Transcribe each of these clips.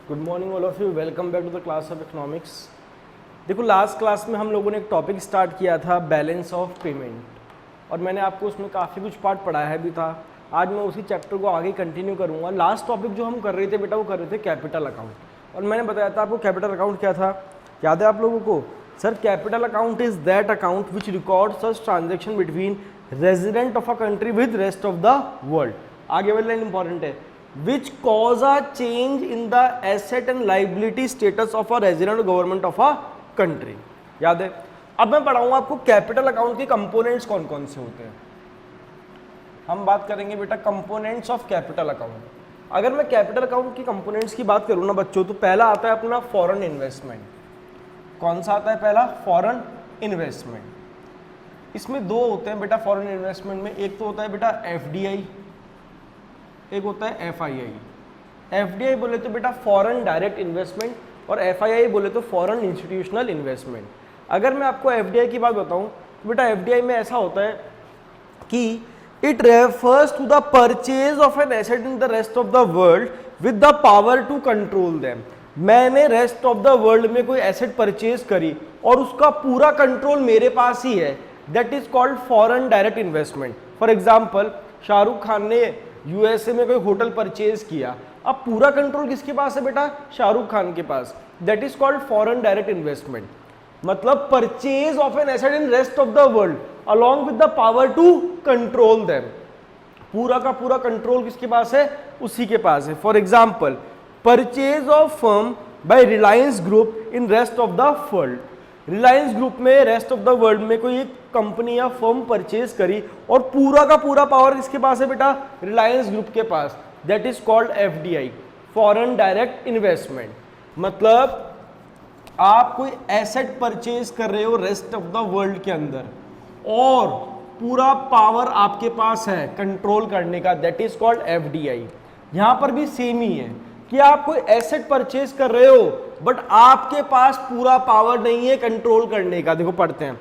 Good morning all of you, welcome back to the class of economics. देखो last class में हम लोगों ने एक टॉपिक स्टार्ट किया था बैलेंस ऑफ पेमेंट, और मैंने आपको उसमें काफ़ी कुछ पार्ट पढ़ाया भी था। आज मैं उसी चैप्टर को आगे कंटिन्यू करूँगा। लास्ट टॉपिक जो हम कर रहे थे बेटा वो कर रहे थे कैपिटल अकाउंट, और मैंने बताया था आपको कैपिटल अकाउंट क्या था, याद है आप लोगों को? Sir capital account is that account which record such transaction between resident of a country with rest of the world. आगे वाली लाइन इंपॉर्टेंट है, which cause a change in the asset and liability status of a resident government of a country। याद है? अब मैं पढ़ाऊंगा आपको capital account के कंपोनेंट्स कौन कौन से होते हैं। हम बात करेंगे बेटा कंपोनेंट्स ऑफ कैपिटल अकाउंट। अगर मैं कैपिटल अकाउंट की कंपोनेंट्स की बात करूं ना बच्चों, तो पहला आता है अपना फॉरेन इन्वेस्टमेंट। कौन सा आता है पहला? Foreign investment. इसमें दो होते हैं बेटा फॉरेन इन्वेस्टमेंट में, एक तो होता है बेटा एफडीआई, एक होता है एफआईआई। एफडीआई बोले तो बेटा फॉरेन डायरेक्ट इन्वेस्टमेंट, और एफआईआई बोले तो फॉरेन इंस्टीट्यूशनल इन्वेस्टमेंट। अगर मैं आपको एफडीआई की बात बताऊं तो बेटा एफडीआई में ऐसा होता है कि it refers to the purchase of an asset in the rest of the world with the power to control them. मैंने रेस्ट ऑफ द वर्ल्ड में कोई एसेट परचेज करी और उसका पूरा कंट्रोल मेरे पास ही है, that is called foreign direct investment. For example Shahrukh Khan ने यूएसए में कोई होटल परचेज किया, अब पूरा कंट्रोल किसके पास है बेटा? शाहरुख खान के पास। That is called foreign direct investment. मतलब purchase of an asset in rest of the world along with the power to control them. पूरा का पूरा कंट्रोल किसके पास है? उसी के पास है। For example purchase of firm bye Reliance group in rest of the world. Reliance group में रेस्ट ऑफ द वर्ल्ड में कोई एक कंपनी या फर्म परचेज करी और पूरा का पूरा पावर किसके पास है बेटा? रिलायंस ग्रुप के पास। That is called FDI, foreign direct investment. मतलब आप कोई एसेट परचेज कर रहे हो रेस्ट ऑफ द वर्ल्ड के अंदर और पूरा पावर आपके पास है कंट्रोल करने का, दैट इज कॉल्ड एफडीआई। यहां पर भी सेम ही है कि आप कोई एसेट परचेज कर रहे हो बट आपके पास पूरा पावर नहीं है कंट्रोल करने का। देखो पढ़ते हैं,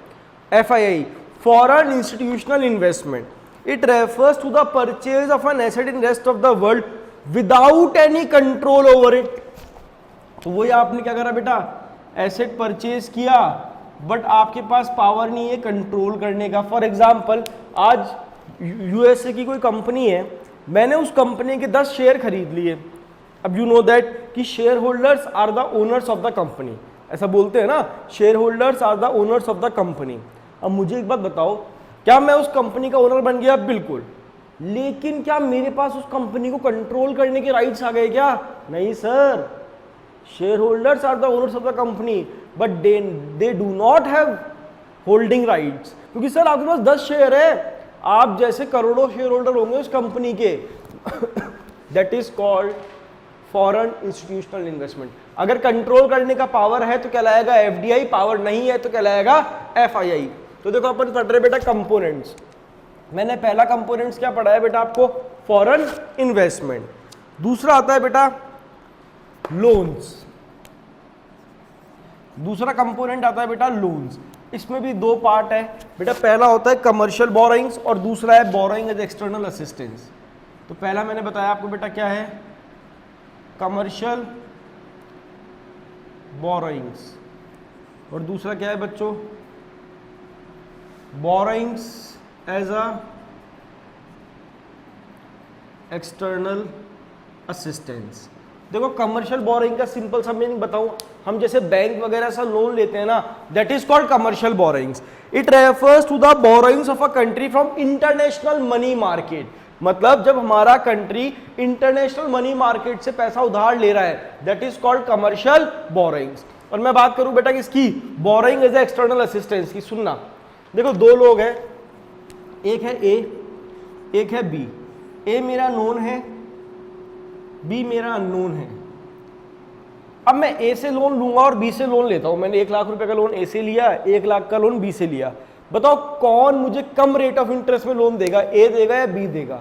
FII foreign institutional investment. It refers to the purchase of an asset in rest of the world without any control over it. तो वही आपने क्या करा बेटा? एसेट परचेज किया बट आपके पास पावर नहीं है कंट्रोल करने का। फॉर एग्जाम्पल आज यूएसए की कोई कंपनी है, मैंने उस कंपनी के 10 शेयर खरीद लिए। अब यू नो दैट कि share holders are the owners of the company, ऐसा बोलते हैं ना, share holders are the owners of the company. अब मुझे एक बात बताओ, क्या मैं उस कंपनी का ओनर बन गया? बिल्कुल। लेकिन क्या मेरे पास उस कंपनी को कंट्रोल करने के राइट्स आ गए क्या? नहीं sir. Share holders are the owners of the company but they do not have holding rights, क्योंकि सर आपके पास 10 शेयर है, आप जैसे करोड़ों शेयर होल्डर होंगे उस कंपनी के। That is called foreign institutional investment. अगर कंट्रोल करने का पावर है तो कहलाएगा एफडीआई, पावर नहीं है तो कहलाएगा एफआईआई। तो देखो अपन पढ़ रहे बेटा कंपोनेंट्स। मैंने पहला कंपोनेंट्स क्या पढ़ाया बेटा आपको? Foreign investment. दूसरा आता है बेटा लोन्स। दूसरा कंपोनेंट आता है बेटा लोन्स। इसमें भी दो पार्ट है बेटा, पहला होता है कमर्शियल बोरोइंग्स और दूसरा है बोरोइंग एज एक्सटर्नल असिस्टेंस। तो पहला मैंने बताया आपको बेटा क्या है? कमर्शियल बोरोइंग्स, और दूसरा क्या है बच्चों? Borrowings as a external assistance. देखो कमर्शियल बोरोइंग का सिंपल सा मीनिंग बताऊं, हम जैसे बैंक वगैरह से लोन लेते हैं ना, that is called commercial borrowings. It refers to the borrowings of a country from international money market. मतलब जब हमारा कंट्री इंटरनेशनल मनी मार्केट से पैसा उधार ले रहा है, that is called commercial borrowings. और मैं बात करूं बेटा किसकी? बोरोइंग एज एक्सटर्नल असिस्टेंस की। सुनना, देखो दो लोग हैं, एक है ए, एक है बी। ए मेरा नोन है, बी मेरा अननोन है। अब मैं ए से लोन लूंगा और बी से लोन लेता हूं। मैंने 1 लाख रुपए का लोन ए से लिया, 1 लाख का लोन बी से लिया। बताओ कौन मुझे कम रेट ऑफ इंटरेस्ट में लोन देगा? ए देगा या बी देगा?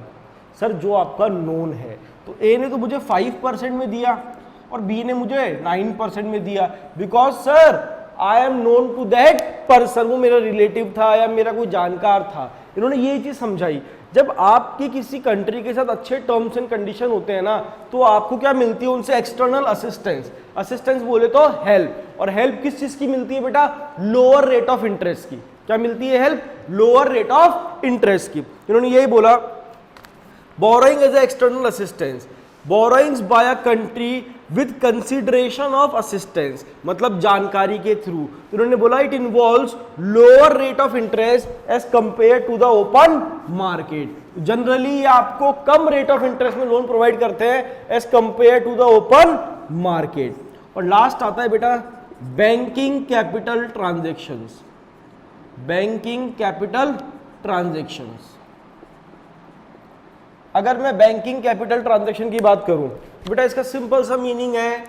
सर जो आपका नोन है। तो ए ने तो मुझे 5% में दिया और बी ने मुझे 9% में दिया, because sir I am known to that person. वो मेरा रिलेटिव था या मेरा कोई जानकार था। इन्होंने ये चीज समझाई। जब आपकी किसी कंट्री के साथ अच्छे टर्म्स एंड कंडीशन होते हैं ना, तो आपको क्या मिलती है उनसे? External assistance. असिस्टेंस बोले तो हेल्प, और हेल्प किस चीज की मिलती है बेटा? लोअर रेट ऑफ इंटरेस्ट की। क्या मिलती है help? Lower rate of interest की। इन्होंने यही बोला, borrowing as a external assistance, borrowings by a country with consideration of assistance, मतलब जानकारी के थ्रू। तो उन्होंने बोला it involves lower rate of interest as compare to the open market. Generally ये आपको कम रेट ऑफ इंटरेस्ट में लोन प्रोवाइड करते हैं as compare to the open market. और लास्ट आता है बेटा banking capital transactions. Banking capital transactions, अगर मैं बैंकिंग कैपिटल ट्रांजैक्शन की बात करूं बेटा, इसका सिंपल सा मीनिंग है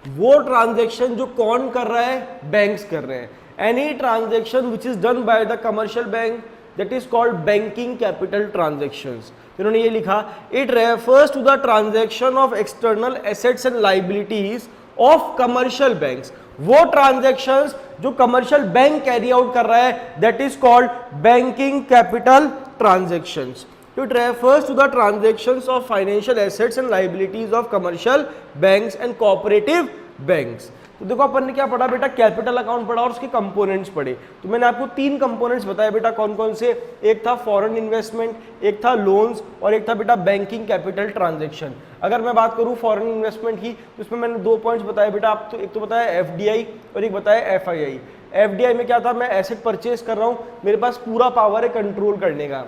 वो ट्रांजैक्शन जो कौन कर रहा है? बैंक्स कर रहे हैं। Any transaction which is done by the commercial bank that is called banking capital transactions. इन्होंने ये लिखा, it refers to the transaction of external assets and liabilities of commercial banks. वो ट्रांजैक्शंस जो कमर्शियल बैंक कैरी आउट कर रहा है that is called banking capital transactions. It refers to the transactions of financial assets and liabilities of commercial banks and cooperative banks. तो देखो अपन ने क्या पढ़ा बेटा? कैपिटल अकाउंट पढ़ा और उसके कंपोनेंट्स पढ़े। तो मैंने आपको 3 कंपोनेंट्स बताए बेटा, कौन कौन से? एक था फॉरेन इन्वेस्टमेंट, एक था लोन्स, और एक था बेटा बैंकिंग कैपिटल ट्रांजैक्शन। अगर मैं बात करूं फॉरेन इन्वेस्टमेंट की, तो उसमें मैंने 2 पॉइंट्स बताए बेटा। आप तो एक तो बताया एफडीआई और एक बताया एफआईआई। एफडीआई में क्या था? मैं एसेट परचेज कर रहा हूं, मेरे पास पूरा पावर है कंट्रोल करने का।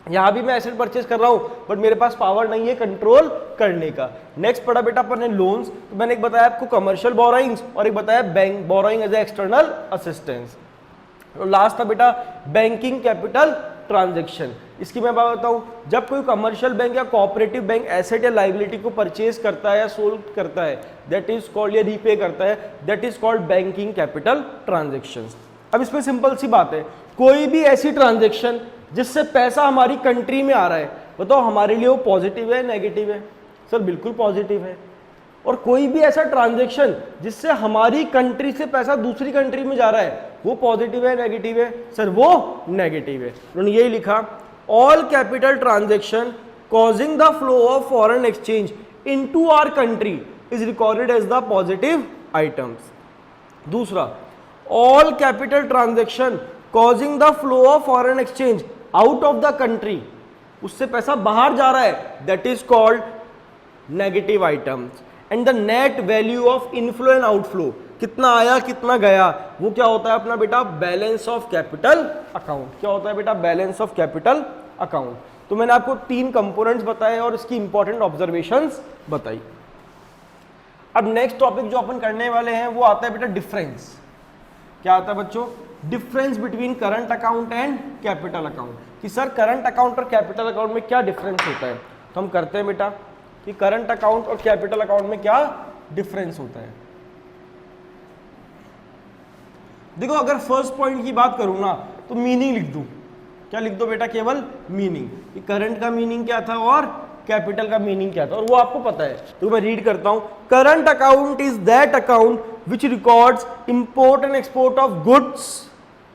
यहां भी मैं एसेट परचेज कर रहा हूं बट मेरे पास पावर नहीं है कंट्रोल करने का। नेक्स्ट पढ़ा बेटा अपन ने लोन्स, तो मैंने एक बताया आपको कमर्शियल बोरोइंग्स और एक बताया bank borrowing as a external assistance. और लास्ट था बेटा बैंकिंग कैपिटल ट्रांजैक्शन। इसकी मैं बात बताऊं, जब कोई कमर्शियल बैंक या कोऑपरेटिव बैंक एसेट या लायबिलिटी को परचेज करता है या सोल्ड करता है दैट इज कॉल्ड, या रीपे करता है that is called banking capital transactions. अब इसमें सिंपल सी बात है, कोई भी ऐसी ट्रांजैक्शन जिससे पैसा हमारी कंट्री में आ रहा है, बताओ हमारे लिए वो पॉजिटिव है नेगेटिव है? सर बिल्कुल पॉजिटिव है। और कोई भी ऐसा ट्रांजैक्शन जिससे हमारी कंट्री से पैसा दूसरी कंट्री में जा रहा है, वो पॉजिटिव है नेगेटिव है? सर वो नेगेटिव है। उन्होंने यही लिखा, all capital transaction causing the flow of foreign exchange into our country is recorded as the positive items. दूसरा, all capital transaction causing the flow of foreign exchange out of the country, उससे पैसा बाहर जा रहा है, that is called negative items. And the net value of inflow and outflow, कितना आया कितना गया, वो क्या होता है अपना बेटा? Balance of capital account. क्या होता है बेटा? Balance of capital account. तो मैंने आपको 3 कंपोनेंट्स बताए और इसकी इंपॉर्टेंट ऑब्जर्वेशंस बताई। अब नेक्स्ट टॉपिक जो अपन करने वाले हैं वो आता है बेटा डिफरेंस। क्या आता है बच्चों? Difference between current account and capital account. कि सर करंट अकाउंट और कैपिटल अकाउंट में क्या डिफरेंस होता है? तो हम करते हैं बेटा कि करंट अकाउंट और कैपिटल अकाउंट में क्या डिफरेंस होता है। देखो अगर फर्स्ट पॉइंट की बात करूं ना तो मीनिंग लिख दूं। क्या लिख दो बेटा? केवल मीनिंग, कि करंट का मीनिंग क्या था और कैपिटल का मीनिंग क्या था, और वो आपको पता है। तो मैं रीड करता हूं, current account is that account which records import and export of goods,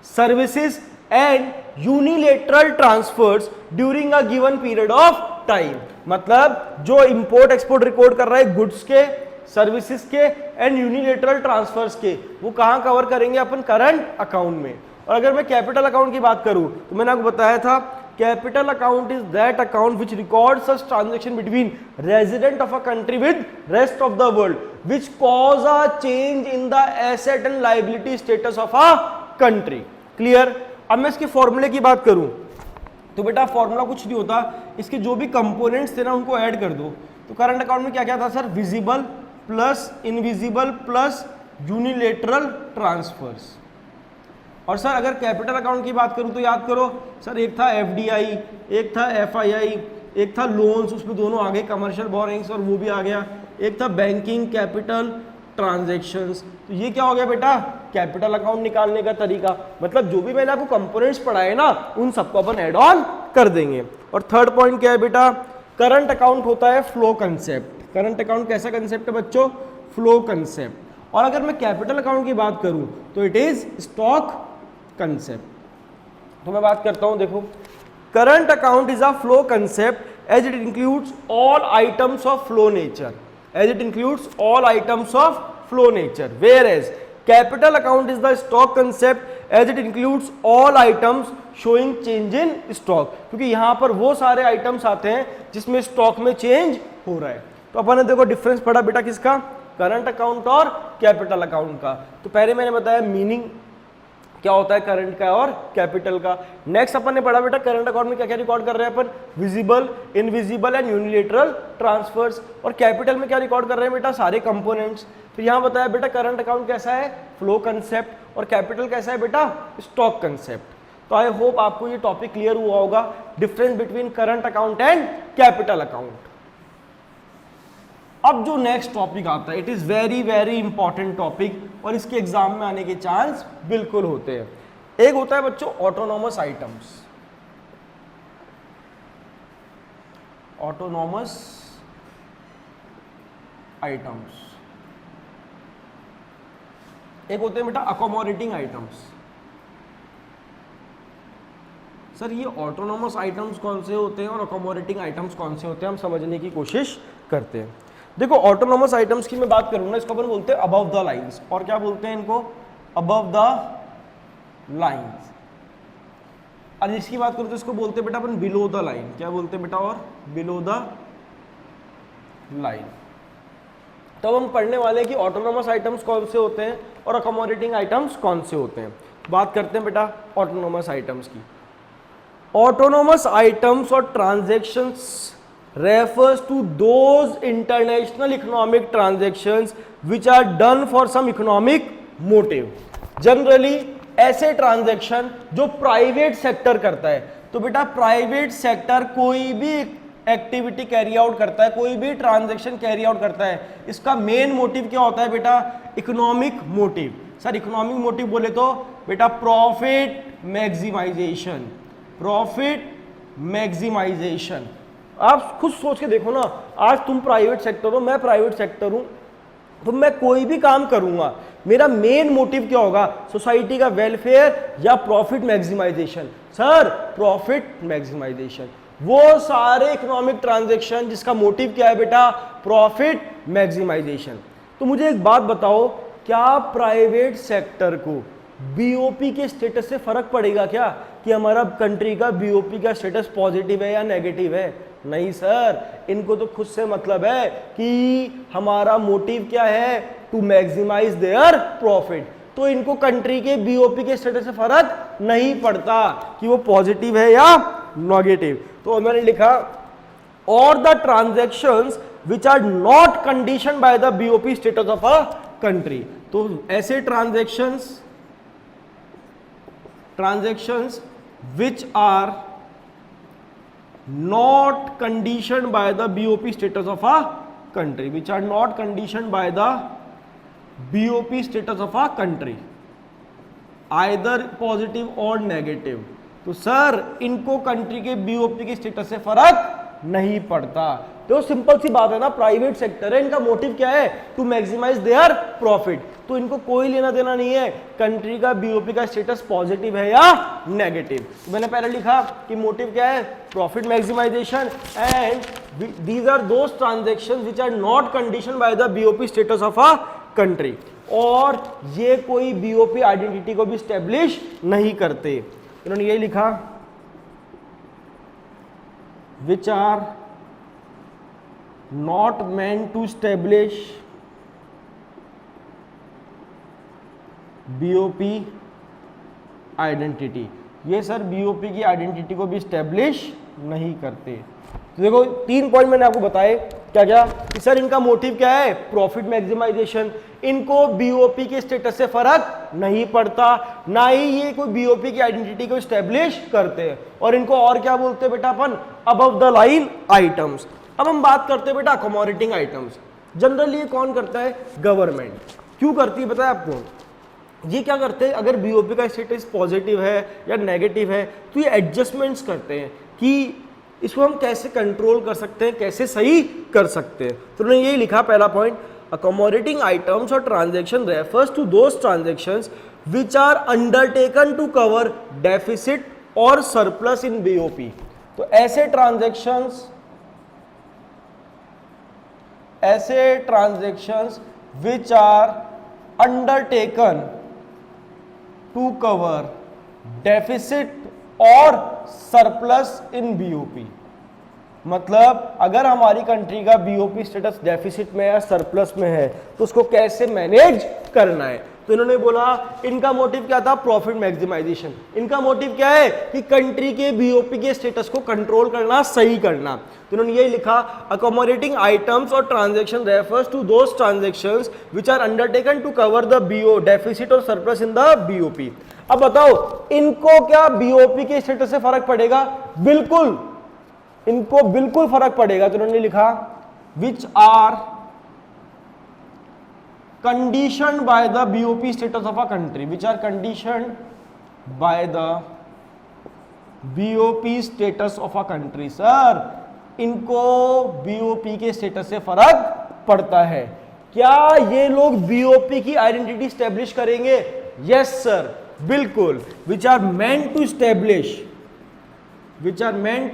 services and unilateral transfers during a given period of time। मतलब जो इंपोर्ट एक्सपोर्ट रिकॉर्ड कर रहा है गुड्स के, सर्विसेज के एंड यूनिलेटरल ट्रांसफर्स के, वो कहां कवर करेंगे अपन? करंट अकाउंट में। और अगर मैं कैपिटल अकाउंट की बात करूं तो मैंने आपको बताया था capital account is that account which record such transaction between resident of a country with rest of the world which cause a change in the asset and liability status of a country. Clear? अब मैं इसके फॉर्मूले की बात करूं तो बेटा formula कुछ नहीं होता, इसके जो भी कंपोनेंट्स थे ना उनको ऐड कर दो। तो करंट अकाउंट में क्या क्या था sir? Visible plus invisible plus unilateral transfers. और सर अगर कैपिटल अकाउंट की बात करूं तो याद करो सर, एक था एफडीआई, एक था एफआईआई, एक था लोन्स, उसमें दोनों आ गए, कमर्शियल बोरिंग्स और वो भी आ गया, एक था बैंकिंग कैपिटल ट्रांजैक्शंस। तो ये क्या हो गया बेटा? कैपिटल अकाउंट निकालने का तरीका। मतलब जो भी मैंने आपको कंपोनेंट्स पढ़ाए ना उन सबको अपन ऐड ऑन कर देंगे। और थर्ड पॉइंट क्या है बेटा? करंट अकाउंट होता है फ्लो कंसेप्ट। करंट अकाउंट कैसा कंसेप्ट है बच्चों? Flow concept. और अगर मैं कैपिटल अकाउंट की बात करूं तो इट इज स्टॉक कंसेप्ट। तो मैं बात करता हूं, देखो current account is a flow concept as it includes all items of flow nature, as it includes all items of flow nature, whereas capital account is the stock concept as it includes all items showing change in stock, क्योंकि यहां पर वो सारे items आते हैं जिसमें stock में change हो रहा है। तो अपन ने देखो डिफरेंस पढ़ा बेटा किसका, करंट अकाउंट और कैपिटल अकाउंट का। तो पहले मैंने बताया मीनिंग क्या होता है करंट का और कैपिटल का। नेक्स्ट अपन ने पढ़ा बेटा करंट अकाउंट में क्या क्या रिकॉर्ड कर रहे हैं अपन, visible, invisible and unilateral transfers, और कैपिटल में क्या रिकॉर्ड कर रहे हैं बेटा, सारे कंपोनेंट्स। फिर यहाँ बताया बेटा करंट अकाउंट कैसा है, फ्लो कंसेप्ट, और कैपिटल कैसा है बेटा, स्टॉक कंसेप्ट। तो आई होप आपको ये टॉपिक क्लियर हुआ होगा, difference between current account and capital account. अब जो नेक्स्ट टॉपिक आता है, it is very very important topic और इसके एग्जाम में आने के चांस बिल्कुल होते हैं। एक होता है बच्चों ऑटोनॉमस आइटम्स, ऑटोनॉमस आइटम्स, एक होते हैं बेटा अकोमोडेटिंग आइटम्स। सर ये ऑटोनॉमस आइटम्स कौन से होते हैं और अकोमोडेटिंग आइटम्स कौन से होते हैं, हम समझने की कोशिश करते हैं। देखो ऑटोनॉमस आइटम्स की मैं बात करूँ ना, इसको अपन बोलते हैं अबव द लाइंस, और क्या बोलते हैं इनको, अबव द लाइंस। और इसकी बात करूँ तो इसको बोलते हैं बेटा अपन बिलो द लाइन, क्या बोलते हैं बेटा, और बिलो द लाइन। तो हम पढ़ने वाले हैं कि ऑटोनॉमस आइटम्स कौन से होते हैं और अकोमोडेटिंग आइटम्स कौन से होते हैं। बात करते हैं बेटा ऑटोनॉमस आइटम्स की। ऑटोनॉमस आइटम्स और transactions refers to those international economic transactions which are done for some economic motive. Generally ऐसे ट्रांजैक्शन जो प्राइवेट सेक्टर करता है। तो बेटा प्राइवेट सेक्टर कोई भी एक्टिविटी कैरी आउट करता है, कोई भी ट्रांजैक्शन कैरी आउट करता है, इसका मेन मोटिव क्या होता है बेटा, economic motive. Sir economic motive बोले तो बेटा प्रॉफिट मैक्सिमाइजेशन, प्रॉफिट मैक्सिमाइजेशन। आप खुद सोच के देखो ना, आज तुम प्राइवेट सेक्टर हो, मैं प्राइवेट सेक्टर हूं, तो मैं कोई भी काम करूंगा, मेरा मेन मोटिव क्या होगा, सोसाइटी का वेलफेयर या profit maximisation. Sir profit maximisation, वो सारे इकोनॉमिक ट्रांजैक्शन जिसका मोटिव क्या है बेटा, प्रॉफिट मैक्सिमाइजेशन। तो मुझे एक बात बताओ, क्या प्राइवेट सेक्टर को बीओपी के स्टेटस से फर्क पड़ेगा क्या, कि हमारा कंट्री का बीओपी का स्टेटस पॉजिटिव है या नेगेटिव है? नहीं सर, इनको तो खुद से मतलब है कि हमारा मोटिव क्या है, टू मैक्सिमाइज देयर प्रॉफिट। तो इनको कंट्री के बीओपी के स्टेटस से फर्क नहीं पड़ता कि वो पॉजिटिव है या नेगेटिव। तो मैंने लिखा और the transactions which are not condition by the BOP status of a country. तो ऐसे transactions which are not conditioned by the BOP status of a country, which are not conditioned by the BOP status of a country, either positive or negative। तो sir इनको country के BOP के status से फर्क नहीं पड़ता। तो simple सी बात है ना, प्राइवेट सेक्टर है, इनका मोटिव क्या है, टू मैक्सिमाइज देयर प्रॉफिट। तो इनको कोई लेना देना नहीं है कंट्री का बीओपी का स्टेटस पॉजिटिव है या नेगेटिव। तो मैंने पहले लिखा कि मोटिव क्या है, profit maximisation, and these are those transactions which are not conditioned by the BOP status of a country, और ये कोई बीओपी आइडेंटिटी को भी स्टैब्लिश नहीं करते। इन्होंने ये लिखा which are not meant to establish BOP identity. ये सर BOP की आइडेंटिटी को भी स्टैब्लिश नहीं करते। तो देखो 3 पॉइंट मैंने आपको बताए, क्या क्या, कि सर इनका मोटिव क्या है, प्रॉफिट मैक्सिमाइजेशन, इनको बीओपी के स्टेटस से फर्क नहीं पड़ता, ना ही ये कोई बीओपी की आइडेंटिटी को स्टैब्लिश करते हैं, और इनको और क्या बोलते हैं बेटा अपन, अबव द लाइन आइटम्स। अब हम बात करते हैं बेटा अकोमोडेटिंग आइटम्स। जनरली ये कौन करता है, गवर्नमेंट। क्यों करती है बताया आपको, ये क्या करते हैं, अगर बीओपी का स्टेटस पॉजिटिव है या नेगेटिव है तो ये एडजस्टमेंट्स करते हैं कि इसको हम कैसे कंट्रोल कर सकते हैं, कैसे सही कर सकते हैं। तो उन्होंने यही लिखा पहला point, accommodating items or transaction refers to those transactions which are undertaken to cover deficit और सरप्लस इन बीओपी। तो ऐसे transactions which are undertaken to cover deficit और सरप्लस इन बीओपी। मतलब अगर हमारी कंट्री का बीओपी स्टेटस डेफिसिट में या सरप्लस में है तो उसको कैसे मैनेज करना है। तो इन्होंने बोला इनका मोटिव क्या था, प्रॉफिट मैक्सिमाइजेशन। इनका मोटिव क्या है कि कंट्री के बीओपी के स्टेटस को कंट्रोल करना, सही करना। तो इन्होंने यही लिखा, अकोमोडेटिंग आइटम्स और transaction refers to those transactions which are undertaken to cover the BO deficit और सरप्लस इन द बीओपी। अब बताओ इनको क्या बीओपी के स्टेटस से फर्क पड़ेगा? बिल्कुल, इनको बिल्कुल फर्क पड़ेगा। तो उन्होंने लिखा which are conditioned by the BOP status of a country, which are conditioned by the BOP status of a country. Sir इनको बीओपी के स्टेटस से फर्क पड़ता है। क्या ये लोग बीओपी की आइडेंटिटी स्टैब्लिश करेंगे? यस सर, बिल्कुल। Which are meant to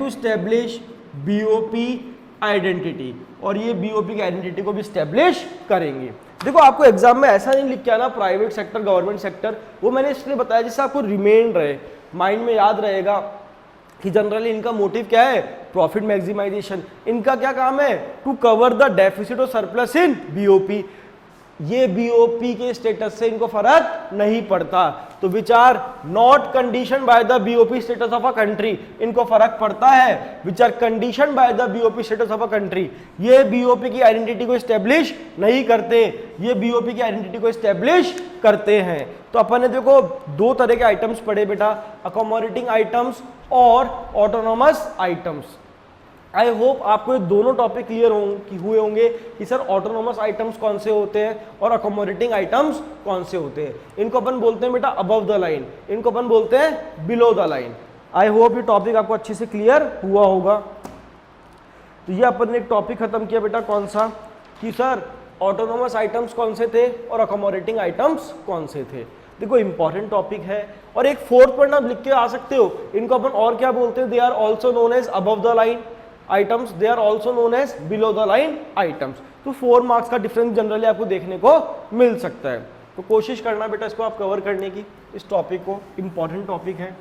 establish BOP identity, और ये बीओपी की आइडेंटिटी को भी स्टैब्लिश करेंगे। देखो आपको एग्जाम में ऐसा नहीं लिख के आना प्राइवेट सेक्टर गवर्नमेंट सेक्टर, वो मैंने इसलिए बताया जिससे आपको रिमेन रहे, माइंड में याद रहेगा कि जनरली इनका मोटिव क्या है, प्रॉफिट मैक्सिमाइजेशन। इनका क्या काम है, टू कवर द डेफिसिट और सरप्लस इन बीओपी। ये बीओपी के स्टेटस से इनको फर्क नहीं पड़ता। तो which are not condition by the BOP status of a country, इनको फर्क पड़ता है। Which are condition by the BOP status of a country, ये बीओपी की आइडेंटिटी को स्टैब्लिश नहीं करते, ये बीओपी की आइडेंटिटी को स्टैब्लिश करते हैं। तो अपन ने देखो दो तरह के आइटम्स पढ़े बेटा, अकोमोडेटिंग आइटम्स और ऑटोनोमस आइटम्स। आई होप आपको ये दोनों टॉपिक क्लियर हुए होंगे कि सर ऑटोनोमस आइटम्स कौन से होते हैं और अकोमोडेटिंग आइटम्स कौन से होते हैं। इनको अपन बोलते हैं बेटा अबव द लाइन, इनको अपन बोलते हैं below the line. I hope ये टॉपिक आपको अच्छे से क्लियर हुआ होगा। तो ये अपन ने एक टॉपिक खत्म किया बेटा, कौन सा, कि सर ऑटोनोमस आइटम्स कौन से थे और अकोमोडेटिंग आइटम्स कौन से थे। देखो इंपॉर्टेंट टॉपिक है। और एक फोर्थ पॉइंट आप लिख के आ सकते हो, इनको अपन और क्या बोलते हैं, they are also known as above the line items, they are also known as below the line items. तो 4 मार्क्स का डिफरेंस जनरली आपको देखने को मिल सकता है। तो कोशिश करना बेटा इसको आप कवर करने की, इस टॉपिक को, इंपॉर्टेंट टॉपिक है।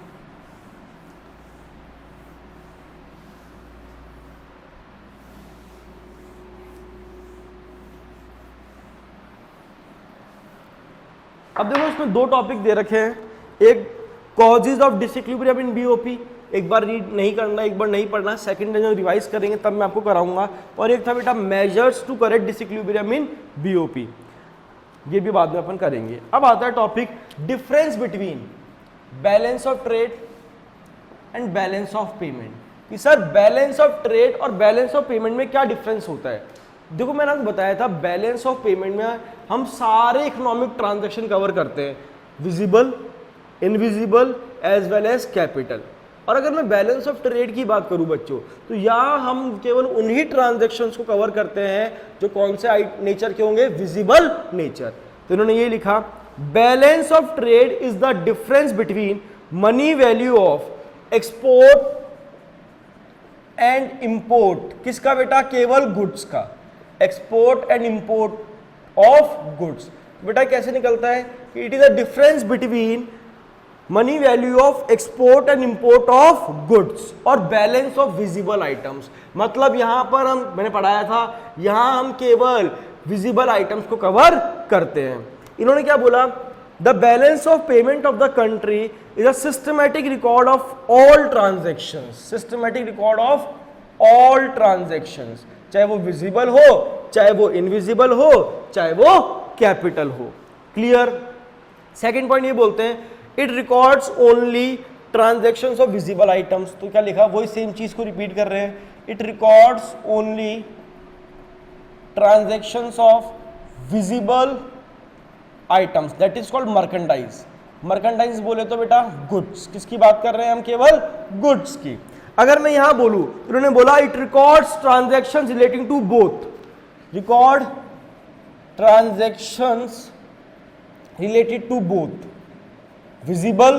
अब देखो इसमें दो टॉपिक दे रखे हैं, एक causes of disequilibrium in BOP, एक बार रीड नहीं करना, एक बार नहीं पढ़ना, सेकंड डे जो रिवाइज करेंगे तब मैं आपको कराऊंगा। और एक था बेटा measures to correct disequilibrium in BOP, ये भी बाद में अपन करेंगे। अब आता है topic difference between balance of trade and balance of payment, कि सर बैलेंस ऑफ ट्रेड और बैलेंस ऑफ पेमेंट में क्या डिफरेंस होता है। देखो मैंने आपको बताया था बैलेंस ऑफ पेमेंट में हम सारे इकोनॉमिक ट्रांजैक्शन कवर करते हैं, visible, invisible as well as capital. और अगर मैं बैलेंस ऑफ ट्रेड की बात करूं बच्चों, तो यहाँ हम केवल उन्हीं ट्रांजैक्शंस को कवर करते हैं जो कौन से नेचर के होंगे, विजिबल नेचर। तो इन्होंने ये लिखा, balance of trade is the difference between money value of export and import, किसका बेटा, केवल गुड्स का, export and import of goods. बेटा कैसे निकलता है कि it is a difference between money value of export and import of goods और बैलेंस ऑफ विजिबल आइटम्स। मतलब यहां पर मैंने पढ़ाया था, यहां हम केवल विजिबल आइटम्स को कवर करते हैं। इन्होंने क्या बोला, the balance of payment of the country is a systematic record of all transactions, systematic record of all transactions, चाहे वो विजिबल हो, चाहे वो इनविजिबल हो, चाहे वो कैपिटल हो। क्लियर। सेकेंड पॉइंट ये बोलते हैं, it records only transactions of visible items. तो क्या लिखा, वही सेम चीज को रिपीट कर रहे हैं, it records only transactions of visible items, that is called merchandise. Merchandise बोले तो बेटा गुड्स, किसकी बात कर रहे हैं हम, केवल गुड्स की। अगर मैं यहां बोलूं, उन्होंने बोला it records transactions relating to both, record transactions related to both visible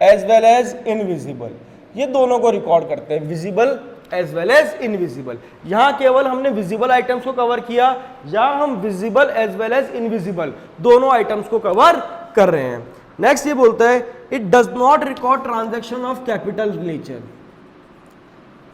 as well as invisible, ये दोनों को रिकॉर्ड करते हैं, visible as well as invisible. यहां केवल हमने विजिबल आइटम्स को कवर किया, या हम visible as well as invisible दोनों आइटम्स को कवर कर रहे हैं। नेक्स्ट ये बोलता है it does not record transaction of capital nature.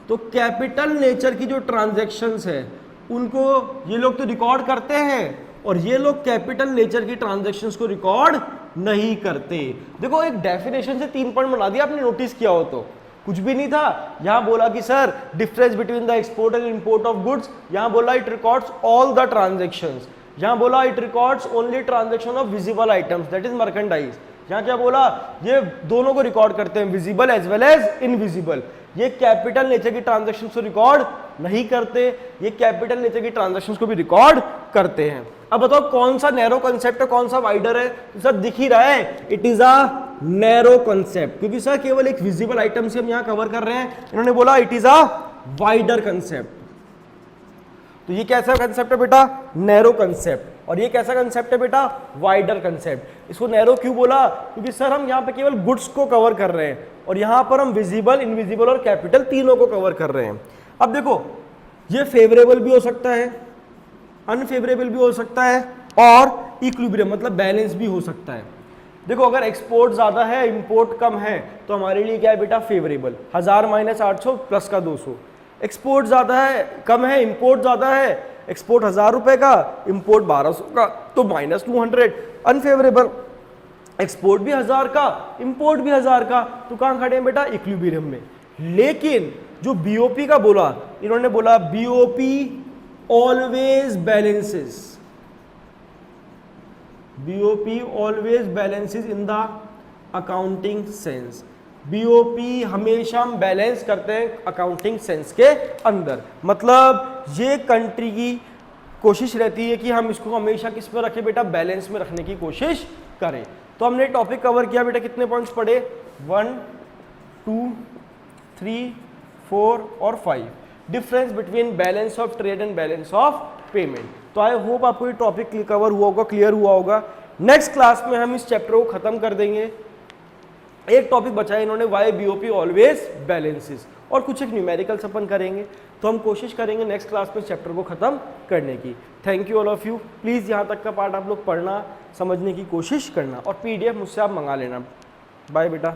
तो कैपिटल नेचर की जो ट्रांजैक्शंस है उनको ये लोग तो रिकॉर्ड करते हैं, और ये लोग कैपिटल नेचर की ट्रांजैक्शंस को रिकॉर्ड नहीं करते। देखो एक डेफिनेशन से 3 पॉइंट बना दिया, आपने नोटिस किया हो तो, कुछ भी नहीं था। यहां बोला कि sir difference between the export and import of goods, यहां बोला it records all the transactions, यहां बोला it records only transaction of visible items that is merchandise. यहां क्या बोला, ये दोनों को रिकॉर्ड करते हैं, visible as well as invisible. ये कैपिटल नेचर की ट्रांजैक्शंस को रिकॉर्ड नहीं करते, ये कैपिटल नेचर की ट्रांजैक्शंस को भी रिकॉर्ड करते हैं। अब बताओ कौन सा नैरो कंसेप्ट है, कौन सा वाइडर है? तो सर दिख ही रहा है, it is a narrow concept, क्योंकि सर केवल एक विजिबल आइटम से हम यहां कवर कर रहे हैं। इन्होंने बोला it is a wider concept. तो ये कैसा कंसेप्ट है बेटा? Narrow concept. और ये कैसा कंसेप्ट है बेटा? Wider concept. इसको नैरो क्यों बोला? क्योंकि सर हम यहाँ पे केवल गुड्स को कवर कर रहे हैं, और यहाँ पर हम विजिबल, इनविजिबल और कैपिटल तीनों को कवर कर रहे हैं। अब देखो ये फेवरेबल भी हो सकता है, अनफेवरेबल भी हो सकता है, और इक्विलिब्रियम मतलब बैलेंस भी हो सकता है। देखो अगर एक्सपोर्ट ज्यादा है, इंपोर्ट कम है, तो हमारे लिए क्या है बेटा? फेवरेबल। 1000 - 800 प्लस का 200। एक्सपोर्ट ज्यादा है, कम है, इंपोर्ट ज्यादा है, एक्सपोर्ट 1000 रुपए का, इंपोर्ट 1200 का, तो -200। अनफेवरेबल, एक्सपोर्ट भी 1000 का, इंपोर्ट भी 1000 का, तो कहां खड़े हैं बेटा? इक्विलिब्रियम में। लेकिन जो बीओपी का बोला, इन्होंने बोला BOP always balances, BOP always balances in the accounting sense. BOP हमेशा हम बैलेंस करते हैं अकाउंटिंग सेंस के अंदर, मतलब ये कंट्री की कोशिश रहती है कि हम इसको हमेशा किस में रखें बेटा? बैलेंस में रखने की कोशिश करें। तो हमने टॉपिक कवर किया बेटा, कितने पॉइंट्स पढ़े? 1, 2, 3, 4 और 5। Difference between balance of trade and balance of payment. तो आई होप आपको ये टॉपिक कवर हुआ होगा, क्लियर हुआ होगा। नेक्स्ट क्लास में हम इस चैप्टर को खत्म कर देंगे। एक टॉपिक बचा है, इन्होंने वाई बीओपी ऑलवेज बैलेंसेस, और कुछ एक न्यूमेरिकल्स अपन करेंगे। तो हम कोशिश करेंगे नेक्स्ट क्लास में चैप्टर को खत्म करने की। Thank you all of you. Please यहाँ तक का पार्ट आप लोग पढ़ना, समझने की कोशिश करना, और पीडीएफ मुझसे आप मंगा लेना। बाय बेटा।